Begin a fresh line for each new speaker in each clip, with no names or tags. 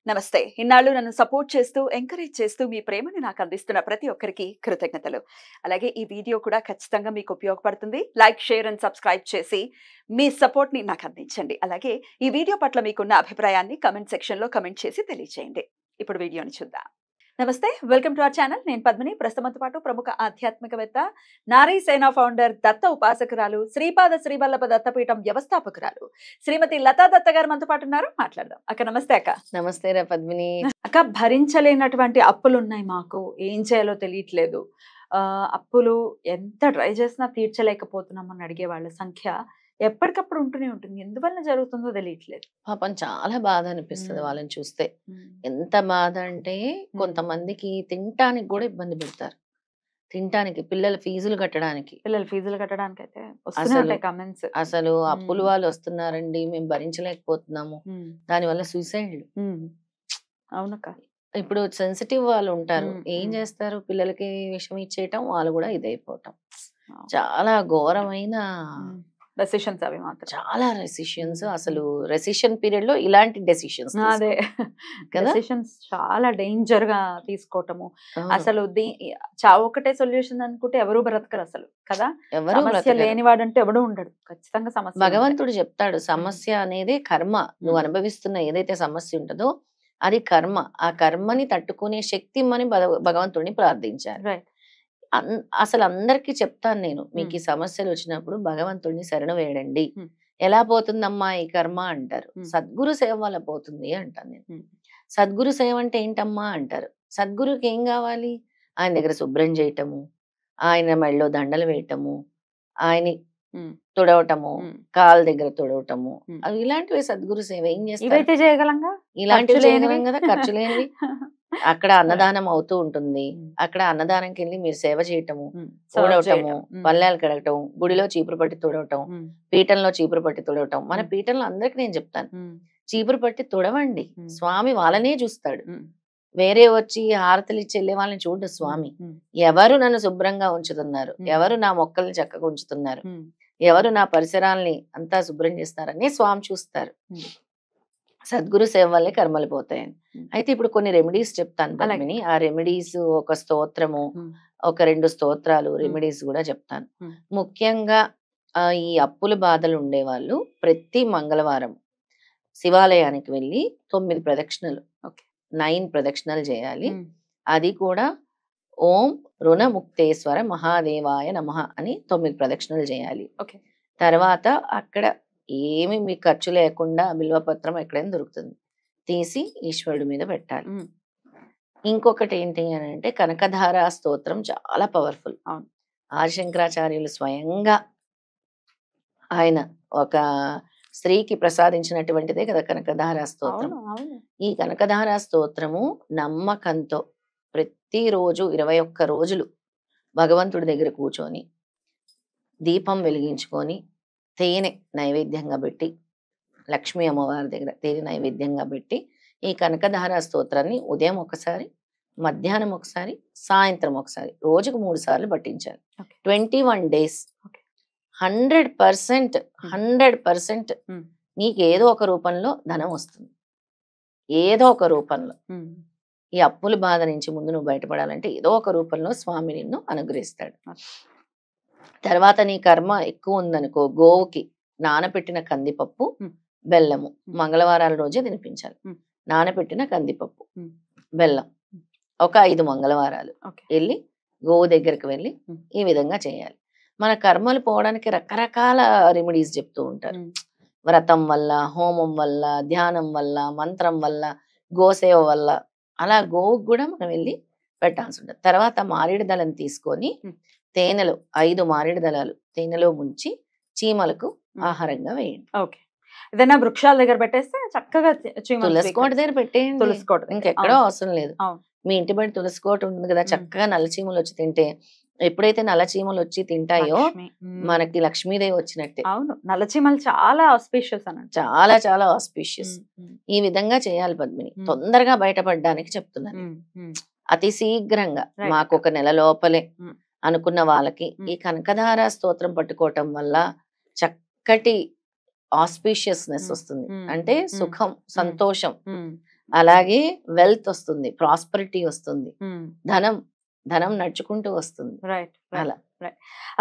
నమస్తే. ఇన్నాళ్ళు నన్ను సపోర్ట్ చేస్తూ, ఎంకరేజ్ చేస్తూ మీ ప్రేమని నాకు అందిస్తున్న ప్రతి ఒక్కరికి కృతజ్ఞతలు. అలాగే ఈ వీడియో కూడా ఖచ్చితంగా మీకు ఉపయోగపడుతుంది. లైక్, షేర్ అండ్ సబ్స్క్రైబ్ చేసి మీ సపోర్ట్‌ని నాకు అందించండి. అలాగే ఈ వీడియో పట్ల మీకున్న అభిప్రాయాన్ని కామెంట్ సెక్షన్‌లో కామెంట్ చేసి తెలియజేయండి. ఇప్పుడు వీడియోని చూద్దాం. నమస్తే. Welcome to our channel. నేను పద్మిని. ప్రస్తుతంతో పాటు ప్రముఖ ఆధ్యాత్మికవేత్త, నారీ సేన ఫౌండర్, దత్త ఉపాసకురాలు, శ్రీపాద శ్రీవల్లభ దత్తపీఠం వ్యవస్థాపకురాలు శ్రీమతి లతా దత్త గారు మనతో పాటు ఉన్నారు. మాట్లాడదాం. అక్క నమస్తే అక్క.
నమస్తే రా పద్మిని.
అక్క, భరించలేనటువంటి అప్పులు ఉన్నాయి మాకు. ఏం చేయాలో తెలియట్లేదు. అప్పులు ఎంత ట్రై చేసినా తీర్చలేకపోతున్నామని అడిగే వాళ్ళ సంఖ్య ఎప్పటికప్పుడు ఉంటూనే ఉంటుంది. ఎందువల్ల జరుగుతుందో తెలియట్లేదు.
పాపం చాలా బాధ అనిపిస్తుంది వాళ్ళని చూస్తే. ఎంత బాధ అంటే కొంతమందికి తినటానికి కూడా ఇబ్బంది పెడతారు. తినటానికి, పిల్లల ఫీజులు కట్టడానికి.
అయితే వస్తున్నాయి కామెంట్స్.
అసలు అప్పులు వాళ్ళు వస్తున్నారండి, మేము భరించలేకపోతున్నాము. దానివల్ల సూసైడ్లు.
అవునక్క.
ఇప్పుడు సెన్సిటివ్ వాళ్ళు ఉంటారు, ఏం చేస్తారు, పిల్లలకి విషం ఇచ్చేయటం, వాళ్ళు కూడా ఇదైపోవటం. చాలా ఘోరమైన
డెసిషన్స్ అవి మాత్రం.
చాలా రెసిషన్స్. అసలు రెసిషన్ పీరియడ్ లో ఇలాంటి డెసిషన్స్,
అదే డెసిషన్స్ చాలా డేంజర్ గా తీసుకోవటము. అసలు చావు ఒకటే సొల్యూషన్ అనుకుంటే ఎవరు బ్రతకరు అసలు కదా. సమస్య లేనివాడంటే ఎవడు ఉండడు. ఖచ్చితంగా సమస్య.
భగవంతుడు చెప్తాడు, సమస్య అనేది కర్మ. నువ్వు అనుభవిస్తున్న ఏదైతే సమస్య ఉంటుందో అది కర్మ. ఆ కర్మని తట్టుకునే శక్తి అని భగవంతుడిని ప్రార్థించారు. అసలు అందరికీ చెప్తాను నేను, మీకు ఈ సమస్యలు వచ్చినప్పుడు భగవంతుడిని శరణు వేయండి. ఎలా పోతుందమ్మా ఈ కర్మ అంటారు. సద్గురు సేవ వల్ల పోతుంది అంటాను నేను. సద్గురు సేవ అంటే ఏంటమ్మా అంటారు. సద్గురుకి ఏం కావాలి? ఆయన దగ్గర శుభ్రం చేయటము, ఆయన మెడలో దండలు వేయటము, ఆయన తుడవటము, కాళ్ళ దగ్గర తుడవటము, అవి ఇలాంటివి సద్గురు సేవ. ఏం చేస్తారు? ఇలాంటివి చేయగలం కదా, ఖర్చు లేనివి. అక్కడ అన్నదానం అవుతూ ఉంటుంది. అక్కడ అన్నదానంకి వెళ్ళి మీరు సేవ చేయటము, తుడవటము, పల్లెలు కడగటం, గుడిలో చీపురు పట్టి తుడవటం, పీఠంలో చీపురు పట్టి తుడవటం. మన పీఠంలో అందరికి నేను చెప్తాను, చీపురు పట్టి తుడవండి. స్వామి వాళ్ళనే చూస్తాడు. వేరే వచ్చి హారతలు ఇచ్చి వెళ్ళే వాళ్ళని చూడు స్వామి. ఎవరు నన్ను శుభ్రంగా ఉంచుతున్నారు, ఎవరు నా మొక్కల్ని చక్కగా ఉంచుతున్నారు, ఎవరు నా పరిసరాల్ని అంతా శుభ్రం చేస్తారని స్వామి చూస్తారు. సద్గురు సేవ వల్లే కర్మలు పోతాయని. అయితే ఇప్పుడు కొన్ని రెమెడీస్ చెప్తాను పద్మిని. ఆ రెమెడీస్ ఒక స్తోత్రము, ఒక 2 స్తోత్రాలు రెమెడీస్ కూడా చెప్తాను. ముఖ్యంగా ఈ అప్పుల బాధలు ఉండేవాళ్ళు ప్రతి మంగళవారం శివాలయానికి వెళ్ళి 9 ప్రదక్షిణలు, 9 ప్రదక్షిణలు చేయాలి. అది కూడా ఓం రుణముక్తేశ్వర మహాదేవాయ నమః అని 9 ప్రదక్షిణలు చేయాలి. తర్వాత అక్కడ ఏమి మీకు ఖర్చు లేకుండా బిల్వపత్రం ఎక్కడైనా దొరుకుతుంది, తీసి ఈశ్వరుడి మీద పెట్టాలి. ఇంకొకటి ఏంటి అని అంటే కనకధార స్తోత్రం చాలా పవర్ఫుల్. ఆదిశంకరాచార్యులు స్వయంగా ఆయన ఒక స్త్రీకి ప్రసాదించినటువంటిదే కదా కనకధార స్తోత్రం. ఈ కనకధార స్తోత్రము నమ్మకంతో ప్రతిరోజు 21 రోజులు భగవంతుడి దగ్గర కూర్చొని దీపం వెలిగించుకొని తేనె నైవేద్యంగా పెట్టి, లక్ష్మీ అమ్మవారి దగ్గర తేనె నైవేద్యంగా పెట్టి ఈ కనకధార స్తోత్రాన్ని ఉదయం ఒకసారి, మధ్యాహ్నం ఒకసారి, సాయంత్రం ఒకసారి, రోజుకు 3 సార్లు పఠించాలి. 21 days 100% నీకు ఏదో ఒక రూపంలో ధనం వస్తుంది. ఏదో ఒక రూపంలో. ఈ అప్పుల బాధ నుంచి ముందు నువ్వు బయటపడాలంటే ఏదో ఒక రూపంలో స్వామి నిన్ను అనుగ్రహిస్తాడు. తర్వాత నీ కర్మ ఎక్కువ ఉందనుకో, గోవుకి నానపెట్టిన కందిపప్పు, బెల్లము మంగళవారాల రోజే తినిపించాలి. నానపెట్టిన కందిపప్పు, బెల్లం ఒక 5 మంగళవారాలు వెళ్ళి గోవు దగ్గరికి వెళ్ళి ఈ విధంగా చేయాలి. మన కర్మలు పోవడానికి రకరకాల రెమెడీస్ చెప్తూ ఉంటారు. వ్రతం వల్ల, హోమం వల్ల, ధ్యానం వల్ల, మంత్రం వల్ల, గోసేవ వల్ల. అలా గోవుకు కూడా మనం వెళ్ళి పెట్టాల్సి ఉంటుంది. తర్వాత మారేడు దళం తీసుకొని తేనెలో 5 మారేడు దళాలు తేనెలో ముంచి చీమలకు ఆహారంగా వేయండి.
ఏదైనా వృక్షాల దగ్గర పెట్టేస్తే చక్కగా
తులసికోట దగ్గర పెట్టేయండి.
తులసికోట
ఇంకెక్కడో అవసరం లేదు. మీ ఇంటి బయట తులసికోట ఉంటుంది కదా, చక్కగా నల్ల చీమలు వచ్చి తింటే, ఎప్పుడైతే నల్ల చీమలు వచ్చి తింటాయో మనకి లక్ష్మీదేవి వచ్చినట్టే.
అవును, నల్ల చీమలు చాలా ఆస్పిషియస్ అన్నట్టు.
చాలా చాలా ఆస్పిషియస్. ఈ విధంగా చేయాలి పద్మిని. తొందరగా బయటపడడానికి చెప్తున్నాను. అతి శీఘ్రంగా మాకు 1 నెల లోపలే అనుకున్న వాళ్ళకి ఈ కనకధార స్తోత్రం పట్టుకోవటం వల్ల చక్కటి ఆస్పిషియస్నెస్ వస్తుంది. అంటే సుఖం, సంతోషం, అలాగే వెల్త్ వస్తుంది, ప్రాస్పరిటీ వస్తుంది, ధనం ధనం నడుచుకుంటూ వస్తుంది.
రైట్
అలా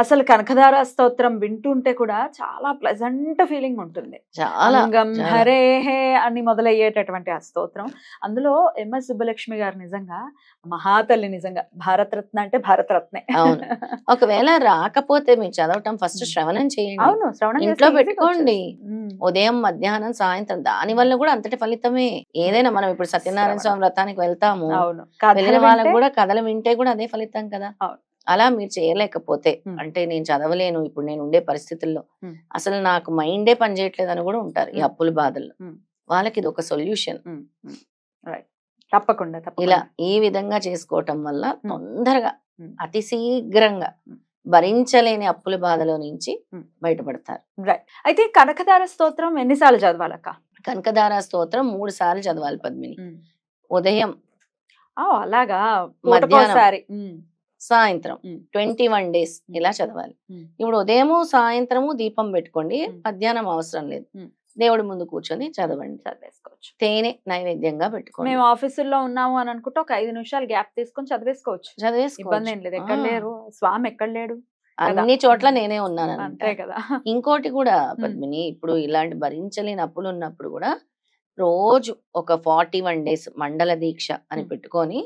అసలు కనకధార స్తోత్రం వింటుంటే కూడా చాలా ప్లెజెంట్ ఫీలింగ్ ఉంటుంది.
చాలా
అంగం
చాలా.
హరే హే అని మొదలయ్యేటటువంటి ఆ స్తోత్రం. అందులో ఎంఎస్ సుబ్బలక్ష్మి గారు నిజంగా మహాతల్లి, నిజంగా భారతరత్న అంటే భారతరత్నే.
అవును. ఒకవేళ రాకపోతే మీరు చదవటం ఫస్ట్ శ్రవణం చేయండి,
అవును, శ్రవణం
ఇంట్లో
చేస్తే easy గా
పెట్టుకోండి.
వచ్చేస్తుంది.
ఉదయం మధ్యాహ్నం సాయంత్రం దాని వల్ల కూడా అంతటి ఫలితమే. ఏదైనా మనం ఇప్పుడు సత్యనారాయణ స్వామి వ్రతానికి వెళ్తాము,
అవును,
వెళ్ళిన
కథలు
వాళ్ళకి
వింటే
కూడా కథలు వింటే కూడా అదే ఫలితం కదా.
అవును.
అలా మీరు చేయలేకపోతే,
ఉమ్.
అంటే నేను చదవలేను ఇప్పుడు నేను ఉండే పరిస్థితుల్లో,
ఉమ్.
అసలు నాకు మైండే పనిచేయట్లేదు అని కూడా ఉంటారు ఈ
ఉమ్.
అప్పుల బాధల్లో.
ఉమ్.
వాళ్ళకి ఇది ఒక సొల్యూషన్.
రైట్, తప్పకుండా
ఇలా
తప్పకుండా.
ఈ విధంగా చేసుకోవటం వల్ల
ఉమ్.
తొందరగా
ఉమ్.
అతి శీఘ్రంగా
ఉమ్.
భరించలేని అప్పుల బాధలో నుంచి
ఉమ్.
బయటపడతారు.
రైట్. అయితే కనకధార స్తోత్రం ఎన్నిసార్లు చదవాలక్క?
కనకధార స్తోత్రం 3 సార్లు చదవాలి పద్మిని. ఉదయం,
అలాగా,
మధ్యాహ్నం,
పూటకోసారి.
సాయంత్రం
ఉమ్.
21 డేస్
ఉమ్.
ఇలా చదవాలి.
ఉమ్.
ఇప్పుడు ఉదయము సాయంత్రము దీపం పెట్టుకోండి,
ఉమ్.
మధ్యాహ్నం అవసరం లేదు,
ఉమ్.
దేవుడి ముందు కూర్చొని చదవండి.
చదివేసుకోవచ్చు.
తేనె నైవేద్యంగా పెట్టుకోండి,
మేము ఆఫీసుల్లో ఉన్నాము అని అనుకుంటే ఒక 5 నిమిషాలు గ్యాప్ తీసుకొని చదివేసుకోవచ్చు. ఇబ్బంది
చదివేసుకోవచ్చు.
ఏం లేదు. ఎక్కడ లేరు స్వామి, ఎక్కడ లేడు కదా.
అన్ని చోట్ల నేనే ఉన్నాను
అంతే
అంటారు.
కదా.
ఇంకోటి కూడా పద్మిని, ఇప్పుడు ఇలాంటి భరించలేని అప్పులు ఉన్నప్పుడు కూడా రోజు ఒక 41 డేస్ మండల దీక్ష అని పెట్టుకొని,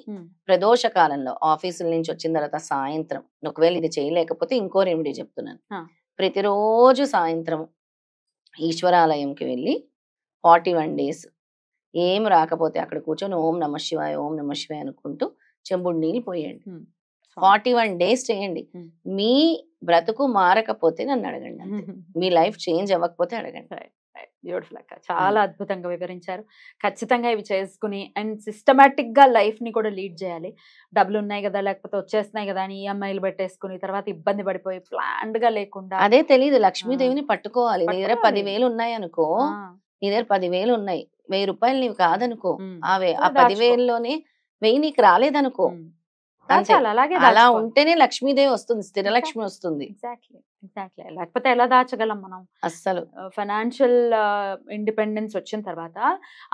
ప్రదోష కాలంలో ఆఫీసుల నుంచి వచ్చిన తర్వాత సాయంత్రం, ఒకవేళ ఇది చేయలేకపోతే ఇంకో రెమెడీ చెప్తున్నాను. ప్రతిరోజు సాయంత్రం ఈశ్వరాలయంకి వెళ్ళి 41 డేస్ ఏం రాకపోతే అక్కడ కూర్చొని ఓం నమ శివాయ ఓం నమ శివాయ అనుకుంటూ చెంబుడు నీళ్ళు పోయండి. 41 డేస్ చేయండి. మీ బ్రతుకు మారకపోతే నన్ను అడగండి అంతే. మీ లైఫ్ చేంజ్ అవ్వకపోతే అడగండి.
బ్యూటిఫుల్ అక్క, చాలా అద్భుతంగా వివరించారు. ఖచ్చితంగా ఇవి చేసుకుని అండ్ సిస్టమేటిక్ గా లైఫ్ ని కూడా లీడ్ చేయాలి. డబ్బులు ఉన్నాయి కదా, లేకపోతే వచ్చేస్తున్నాయి కదా అని ఈఎంఐలు పెట్టేసుకుని తర్వాత ఇబ్బంది పడిపోయి ప్లాన్డ్ గా లేకుండా.
అదే తెలియదు, లక్ష్మీదేవిని పట్టుకోవాలి. నీ దగ్గర
పట్టుకోవాలి.
10,000 ఉన్నాయి అనుకో, నీ దగ్గర 10,000 ఉన్నాయి, 1,000 రూపాయలు నీవు కాదనుకో, ఆ
దాచుకో.
10,000లోనే 1,000 నీకు రాలేదనుకో, అంతే.
దాచాలి, అలాగే
అలా
దాచుకోవాలి.
ఉంటేనే లక్ష్మీదేవి వస్తుంది, స్థిర లక్ష్మి వస్తుంది.
ఎగ్జాక్ట్లీ, లేకపోతే ఎలా దాచగలం మనం?
అస్సలు.
ఫైనాన్షియల్ ఇండిపెండెన్స్ వచ్చిన తర్వాత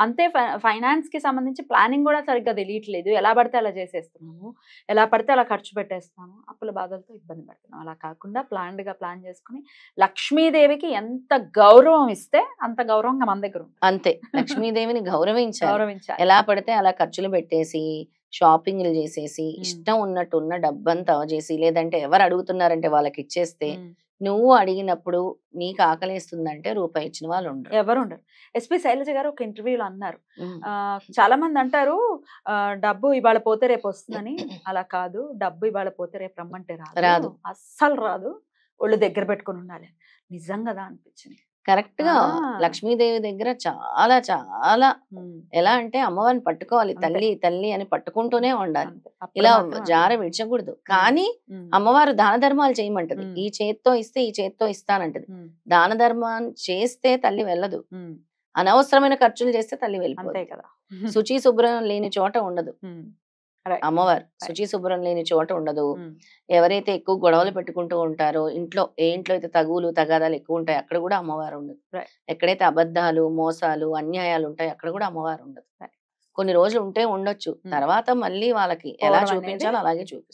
అంతే, ఫైనాన్స్ కి సంబంధించి ప్లానింగ్ కూడా సరిగ్గా తెలియట్లేదు. ఎలా పడితే అలా చేసేస్తున్నాము, ఎలా పడితే అలా ఖర్చు పెట్టేస్తున్నాము, అప్పుల బాధలతో ఇబ్బంది పడుతున్నాం. అలా కాకుండా ప్లాన్డ్ గా ప్లాన్ చేసుకుని లక్ష్మీదేవికి ఎంత గౌరవం ఇస్తే అంత గౌరవంగా మన దగ్గర ఉంది.
అంతే, లక్ష్మీదేవిని గౌరవించాలి.
గౌరవించాలి.
ఎలా పడితే అలా ఖర్చులు పెట్టేసి, షాపింగ్లు చేసేసి, ఇష్టం ఉన్నట్టు ఉన్న డబ్బంతా చేసి, లేదంటే ఎవరు అడుగుతున్నారంటే వాళ్ళకి ఇచ్చేస్తే, నువ్వు అడిగినప్పుడు నీకు ఆకలేస్తుందంటే రూపాయి ఇచ్చిన వాళ్ళు ఉండరు,
ఎవరు ఉండరు. ఎస్పి శైలజ గారు ఒక ఇంటర్వ్యూలో అన్నారు, చాలా మంది అంటారు డబ్బు ఇవాళ పోతే రేపు వస్తుందని. అలా కాదు, డబ్బు ఇవాళ పోతే రేపు రమ్మంటే రాదు, అస్సలు రాదు, ఒళ్ళు దగ్గర పెట్టుకుని ఉండాలి. నిజం కదా అనిపించింది.
కరెక్ట్ గా లక్ష్మీదేవి దగ్గర చాలా చాలా ఎలా అంటే అమ్మవారిని పట్టుకోవాలి, తల్లి తల్లి అని పట్టుకుంటూనే ఉండాలి. ఇలా జార విడిచకూడదు. కానీ అమ్మవారు దాన ధర్మాలు చేయమంటది, ఈ చేత్తో ఇస్తే ఈ చేత్తో ఇస్తానంటది. దాన ధర్మం చేస్తే తల్లి వెళ్ళదు, అనవసరమైన ఖర్చులు చేస్తే తల్లి వెళ్ళిపోతుంది కదా. శుచి శుభ్రం లేని చోట ఉండదు అమ్మవారు, శుచి శుభ్రం లేని చోట ఉండదు. ఎవరైతే ఎక్కువ గొడవలు పెట్టుకుంటూ ఉంటారో, ఏ ఇంట్లో అయితే తగువులు తగాదాలు ఎక్కువ ఉంటాయి అక్కడ కూడా అమ్మవారు ఉండదు. ఎక్కడైతే అబద్ధాలు మోసాలు అన్యాయాలు ఉంటాయి అక్కడ కూడా అమ్మవారు ఉండదు. కొన్ని రోజులు ఉంటే ఉండొచ్చు, తర్వాత మళ్ళీ వాళ్ళకి ఎలా చూపించాలో అలాగే చూపిస్తారు.